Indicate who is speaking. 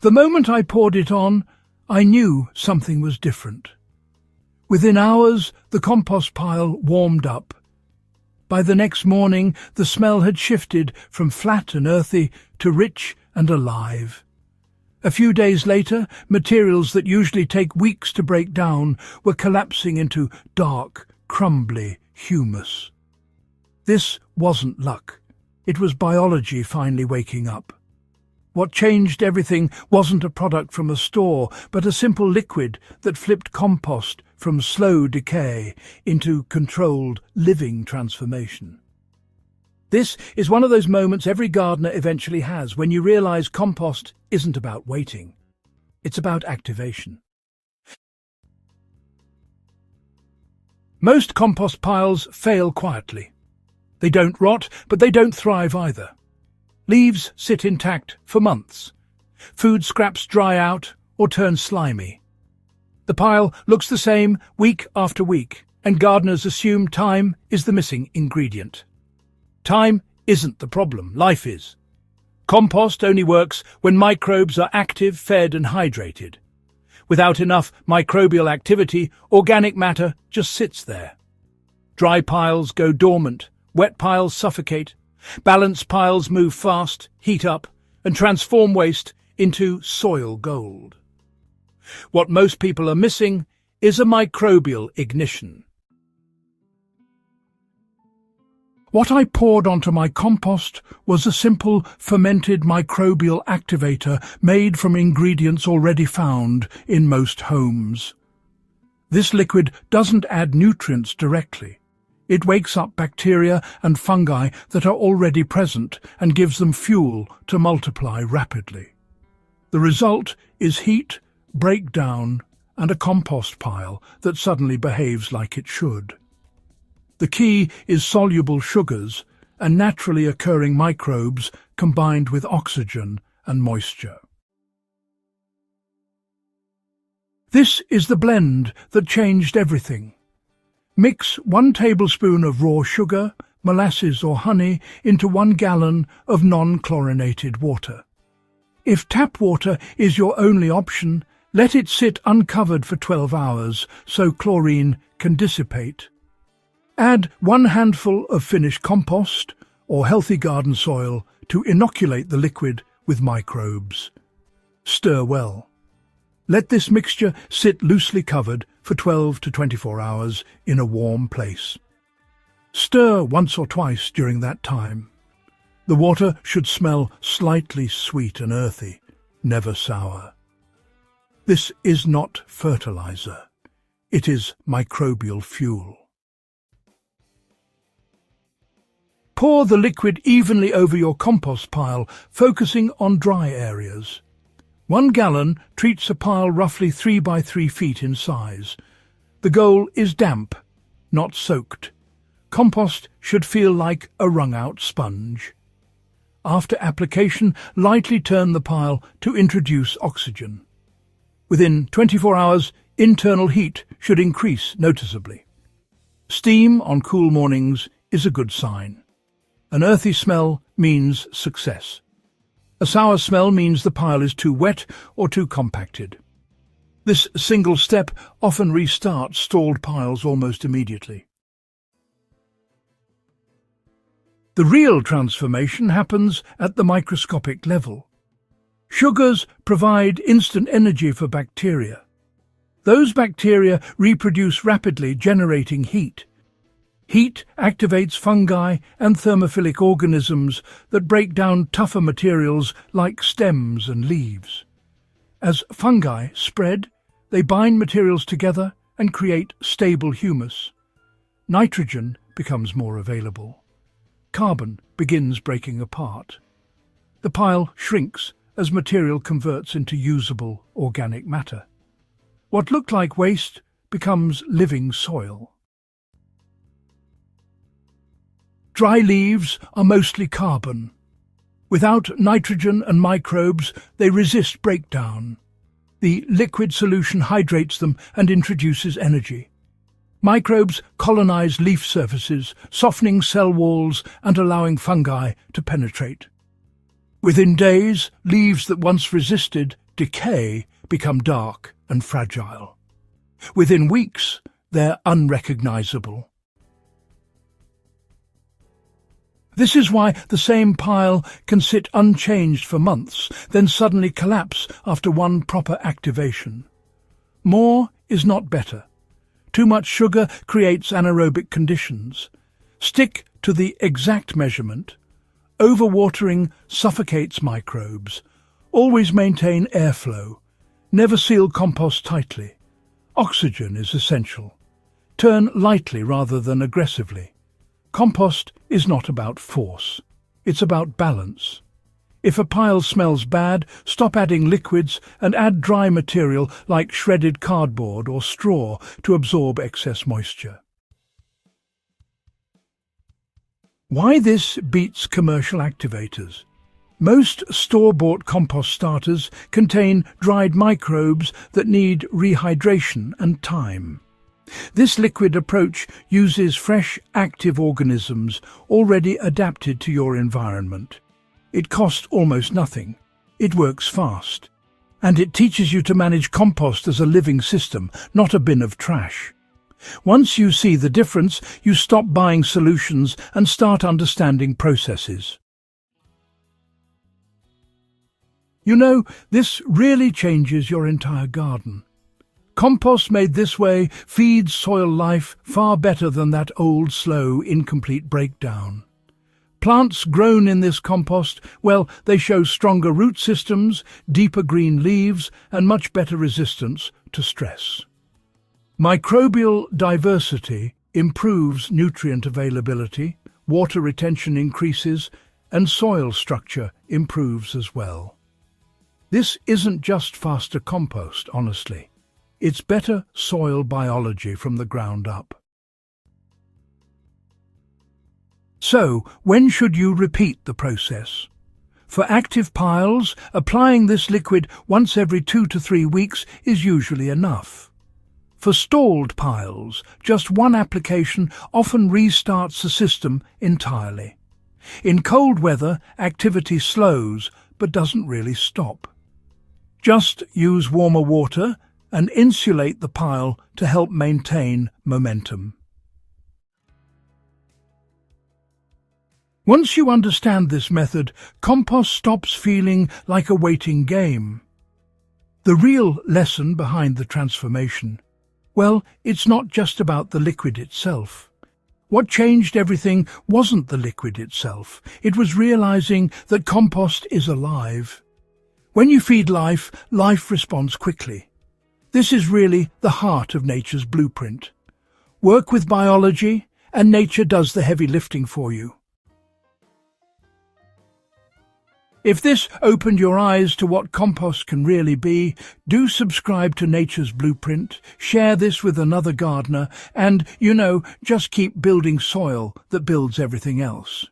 Speaker 1: The moment I poured it on, I knew something was different. Within hours, the compost pile warmed up. By the next morning, the smell had shifted from flat and earthy to rich and alive. A few days later, materials that usually take weeks to break down were collapsing into dark, crumbly humus. This wasn't luck. It was biology finally waking up. What changed everything wasn't a product from a store, but a simple liquid that flipped compost from slow decay into controlled, living transformation. This is one of those moments every gardener eventually has when you realize compost isn't about waiting. It's about activation. Most compost piles fail quietly. They don't rot, but they don't thrive either. Leaves sit intact for months. Food scraps dry out or turn slimy. The pile looks the same week after week, and gardeners assume time is the missing ingredient. Time isn't the problem, life is. Compost only works when microbes are active, fed and hydrated. Without enough microbial activity, organic matter just sits there. Dry piles go dormant, wet piles suffocate, balanced piles move fast, heat up, and transform waste into soil gold. What most people are missing is a microbial ignition. What I poured onto my compost was a simple fermented microbial activator made from ingredients already found in most homes. This liquid doesn't add nutrients directly. It wakes up bacteria and fungi that are already present and gives them fuel to multiply rapidly. The result is heat, breakdown, and a compost pile that suddenly behaves like it should. The key is soluble sugars and naturally occurring microbes combined with oxygen and moisture. This is the blend that changed everything. Mix 1 tablespoon of raw sugar, molasses or honey into 1 gallon of non-chlorinated water. If tap water is your only option, let it sit uncovered for 12 hours so chlorine can dissipate. Add 1 handful of finished compost or healthy garden soil to inoculate the liquid with microbes. Stir well. Let this mixture sit loosely covered for 12 to 24 hours in a warm place. Stir once or twice during that time. The water should smell slightly sweet and earthy, never sour. This is not fertilizer. It is microbial fuel. Pour the liquid evenly over your compost pile, focusing on dry areas. 1 gallon treats a pile roughly 3 by 3 feet in size. The goal is damp, not soaked. Compost should feel like a wrung-out sponge. After application, lightly turn the pile to introduce oxygen. Within 24 hours, internal heat should increase noticeably. Steam on cool mornings is a good sign. An earthy smell means success. A sour smell means the pile is too wet or too compacted. This single step often restarts stalled piles almost immediately. The real transformation happens at the microscopic level. Sugars provide instant energy for bacteria. Those bacteria reproduce rapidly, generating heat. Heat activates fungi and thermophilic organisms that break down tougher materials like stems and leaves. As fungi spread, they bind materials together and create stable humus. Nitrogen becomes more available. Carbon begins breaking apart. The pile shrinks as material converts into usable organic matter. What looked like waste becomes living soil. Dry leaves are mostly carbon. Without nitrogen and microbes, they resist breakdown. The liquid solution hydrates them and introduces energy. Microbes colonize leaf surfaces, softening cell walls and allowing fungi to penetrate. Within days, leaves that once resisted decay become dark and fragile. Within weeks, they're unrecognizable. This is why the same pile can sit unchanged for months, then suddenly collapse after one proper activation. More is not better. Too much sugar creates anaerobic conditions. Stick to the exact measurement. Overwatering suffocates microbes. Always maintain airflow. Never seal compost tightly. Oxygen is essential. Turn lightly rather than aggressively. Compost is not about force. It's about balance. If a pile smells bad, stop adding liquids and add dry material like shredded cardboard or straw to absorb excess moisture. Why this beats commercial activators? Most store-bought compost starters contain dried microbes that need rehydration and time. This liquid approach uses fresh, active organisms already adapted to your environment. It costs almost nothing. It works fast. And it teaches you to manage compost as a living system, not a bin of trash. Once you see the difference, you stop buying solutions and start understanding processes. You know, this really changes your entire garden. Compost made this way feeds soil life far better than that old, slow, incomplete breakdown. Plants grown in this compost, well, they show stronger root systems, deeper green leaves, and much better resistance to stress. Microbial diversity improves nutrient availability, water retention increases, and soil structure improves as well. This isn't just faster compost, honestly. It's better soil biology from the ground up. So, when should you repeat the process? For active piles, applying this liquid once every 2 to 3 weeks is usually enough. For stalled piles, just one application often restarts the system entirely. In cold weather, activity slows but doesn't really stop. Just use warmer water and insulate the pile to help maintain momentum. Once you understand this method, compost stops feeling like a waiting game. The real lesson behind the transformation, well, it's not just about the liquid itself. What changed everything wasn't the liquid itself. It was realizing that compost is alive. When you feed life, life responds quickly. This is really the heart of nature's blueprint. Work with biology, and nature does the heavy lifting for you. If this opened your eyes to what compost can really be, do subscribe to Nature's Blueprint, share this with another gardener, and, just keep building soil that builds everything else.